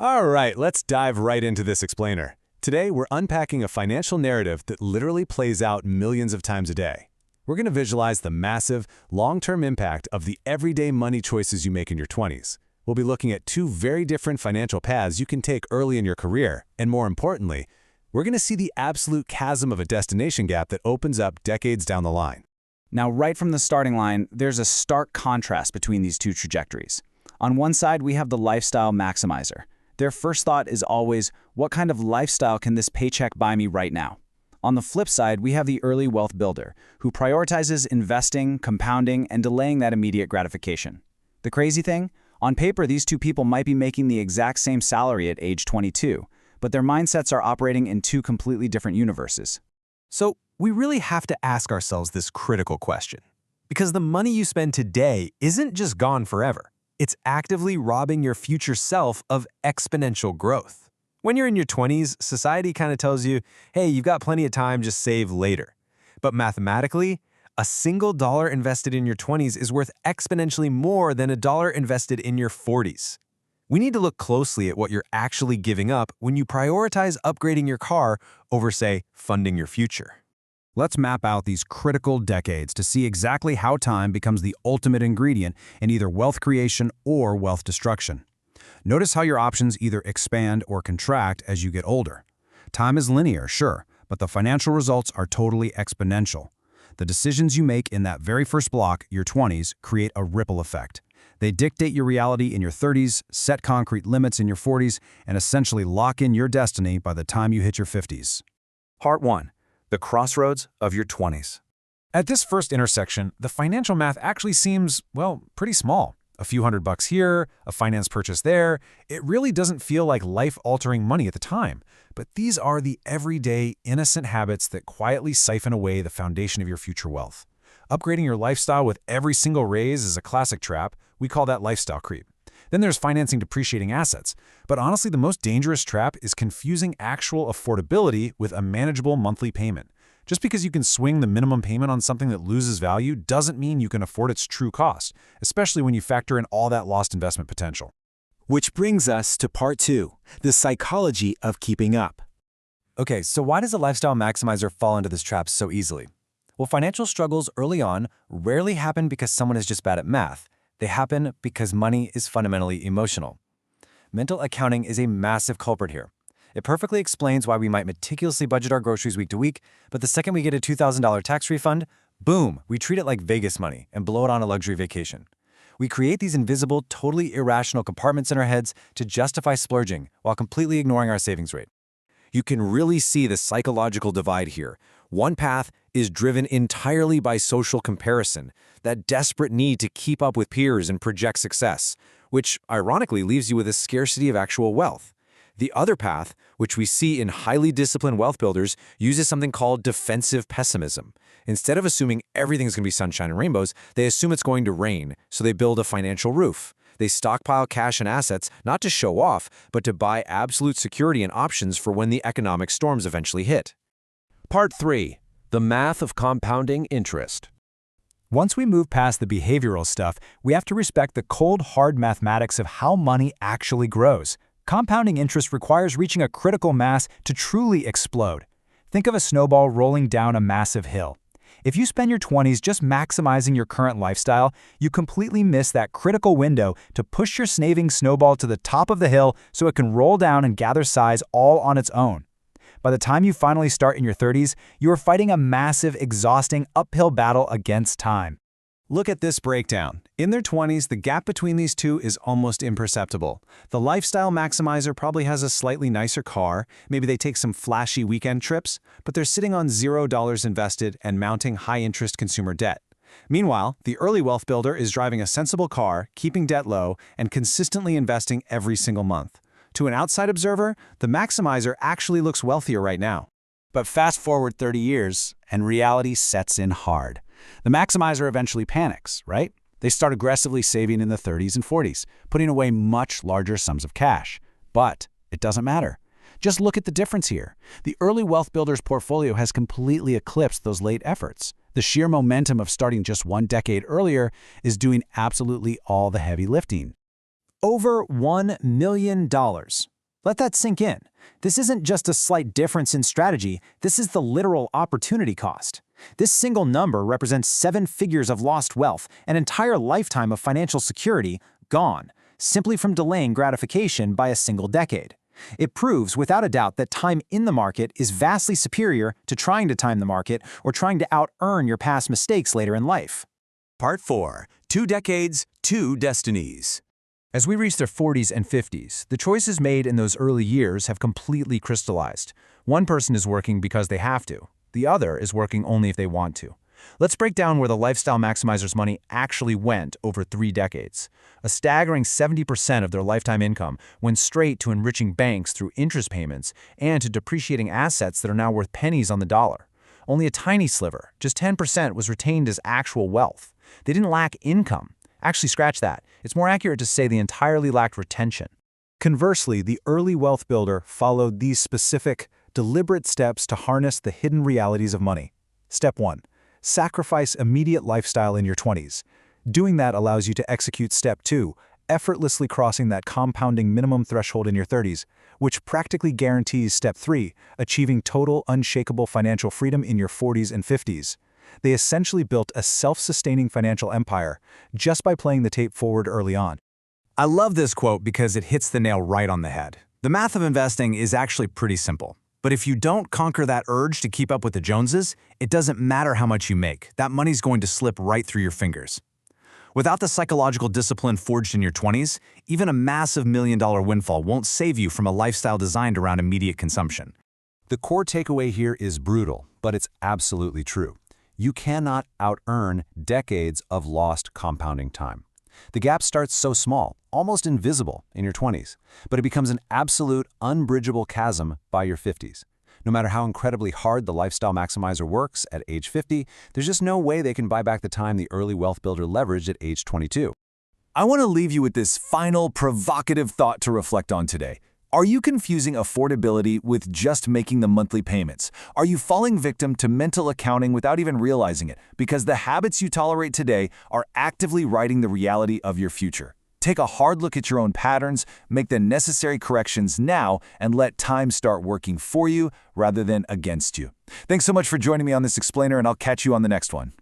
All right, let's dive right into this explainer. Today, we're unpacking a financial narrative that literally plays out millions of times a day. We're going to visualize the massive, long-term impact of the everyday money choices you make in your 20s. We'll be looking at two very different financial paths you can take early in your career, and more importantly, we're going to see the absolute chasm of a destination gap that opens up decades down the line. Now, right from the starting line, there's a stark contrast between these two trajectories. On one side, we have the lifestyle maximizer. Their first thought is always, what kind of lifestyle can this paycheck buy me right now? On the flip side, we have the early wealth builder, who prioritizes investing, compounding, and delaying that immediate gratification. The crazy thing? On paper, these two people might be making the exact same salary at age 22, but their mindsets are operating in two completely different universes. So we really have to ask ourselves this critical question. Because the money you spend today isn't just gone forever. It's actively robbing your future self of exponential growth. When you're in your 20s, society kind of tells you, hey, you've got plenty of time, just save later. But mathematically, a single dollar invested in your 20s is worth exponentially more than a dollar invested in your 40s. We need to look closely at what you're actually giving up when you prioritize upgrading your car over, say, funding your future. Let's map out these critical decades to see exactly how time becomes the ultimate ingredient in either wealth creation or wealth destruction. Notice how your options either expand or contract as you get older. Time is linear, sure, but the financial results are totally exponential. The decisions you make in that very first block, your 20s, create a ripple effect. They dictate your reality in your 30s, set concrete limits in your 40s, and essentially lock in your destiny by the time you hit your 50s. Part 1. The crossroads of your 20s. At this first intersection, the financial math actually seems, well, pretty small. A few $100 here, a finance purchase there. It really doesn't feel like life-altering money at the time. But these are the everyday, innocent habits that quietly siphon away the foundation of your future wealth. Upgrading your lifestyle with every single raise is a classic trap. We call that lifestyle creep. Then there's financing depreciating assets. But honestly, the most dangerous trap is confusing actual affordability with a manageable monthly payment. Just because you can swing the minimum payment on something that loses value doesn't mean you can afford its true cost, especially when you factor in all that lost investment potential. Which brings us to part 2, the psychology of keeping up. Okay, so why does a lifestyle maximizer fall into this trap so easily? Well, financial struggles early on rarely happen because someone is just bad at math. They happen because money is fundamentally emotional. Mental accounting is a massive culprit here. It perfectly explains why we might meticulously budget our groceries week to week, but the second we get a $2,000 tax refund, boom, we treat it like Vegas money and blow it on a luxury vacation. We create these invisible, totally irrational compartments in our heads to justify splurging while completely ignoring our savings rate. You can really see the psychological divide here. One path is driven entirely by social comparison, that desperate need to keep up with peers and project success, which ironically leaves you with a scarcity of actual wealth. The other path, which we see in highly disciplined wealth builders, uses something called defensive pessimism. Instead of assuming everything's going to be sunshine and rainbows, they assume it's going to rain, so they build a financial roof. They stockpile cash and assets, not to show off, but to buy absolute security and options for when the economic storms eventually hit. Part 3. The math of compounding interest. Once we move past the behavioral stuff, we have to respect the cold, hard mathematics of how money actually grows. Compounding interest requires reaching a critical mass to truly explode. Think of a snowball rolling down a massive hill. If you spend your 20s just maximizing your current lifestyle, you completely miss that critical window to push your snaving snowball to the top of the hill so it can roll down and gather size all on its own. By the time you finally start in your 30s, you are fighting a massive, exhausting uphill battle against time. Look at this breakdown. In their 20s, the gap between these two is almost imperceptible. The lifestyle maximizer probably has a slightly nicer car, maybe they take some flashy weekend trips, but they're sitting on $0 invested and mounting high-interest consumer debt. Meanwhile, the early wealth builder is driving a sensible car, keeping debt low, and consistently investing every single month. To an outside observer, the maximizer actually looks wealthier right now. But fast forward 30 years, and reality sets in hard. The maximizer eventually panics, right? They start aggressively saving in the 30s and 40s, putting away much larger sums of cash. But it doesn't matter. Just look at the difference here. The early wealth builder's portfolio has completely eclipsed those late efforts. The sheer momentum of starting just one decade earlier is doing absolutely all the heavy lifting. Over $1 million. Let that sink in. This isn't just a slight difference in strategy, this is the literal opportunity cost. This single number represents 7 figures of lost wealth, an entire lifetime of financial security gone, simply from delaying gratification by a single decade. It proves without a doubt that time in the market is vastly superior to trying to time the market or trying to out-earn your past mistakes later in life. Part 4. 2 decades, 2 destinies. As we reach their 40s and 50s, the choices made in those early years have completely crystallized. One person is working because they have to. The other is working only if they want to. Let's break down where the Lifestyle Maximizer's money actually went over 3 decades. A staggering 70% of their lifetime income went straight to enriching banks through interest payments and to depreciating assets that are now worth pennies on the dollar. Only a tiny sliver, just 10%, was retained as actual wealth. They didn't lack income. Actually, scratch that. It's more accurate to say they entirely lacked retention. Conversely, the early wealth builder followed these specific, deliberate steps to harness the hidden realities of money. Step 1. Sacrifice immediate lifestyle in your 20s. Doing that allows you to execute Step 2, effortlessly crossing that compounding minimum threshold in your 30s, which practically guarantees Step 3, achieving total unshakable financial freedom in your 40s and 50s. They essentially built a self-sustaining financial empire just by playing the tape forward early on. I love this quote because it hits the nail right on the head. The math of investing is actually pretty simple. But if you don't conquer that urge to keep up with the Joneses, it doesn't matter how much you make. That money's going to slip right through your fingers. Without the psychological discipline forged in your 20s, even a massive $1 million windfall won't save you from a lifestyle designed around immediate consumption. The core takeaway here is brutal, but it's absolutely true. You cannot out-earn decades of lost compounding time. The gap starts so small, almost invisible, in your 20s, but it becomes an absolute, unbridgeable chasm by your 50s. No matter how incredibly hard the Lifestyle Maximizer works at age 50, there's just no way they can buy back the time the early wealth builder leveraged at age 22. I want to leave you with this final, provocative thought to reflect on today. Are you confusing affordability with just making the monthly payments? Are you falling victim to mental accounting without even realizing it? Because the habits you tolerate today are actively writing the reality of your future. Take a hard look at your own patterns, make the necessary corrections now, and let time start working for you rather than against you. Thanks so much for joining me on this explainer, and I'll catch you on the next one.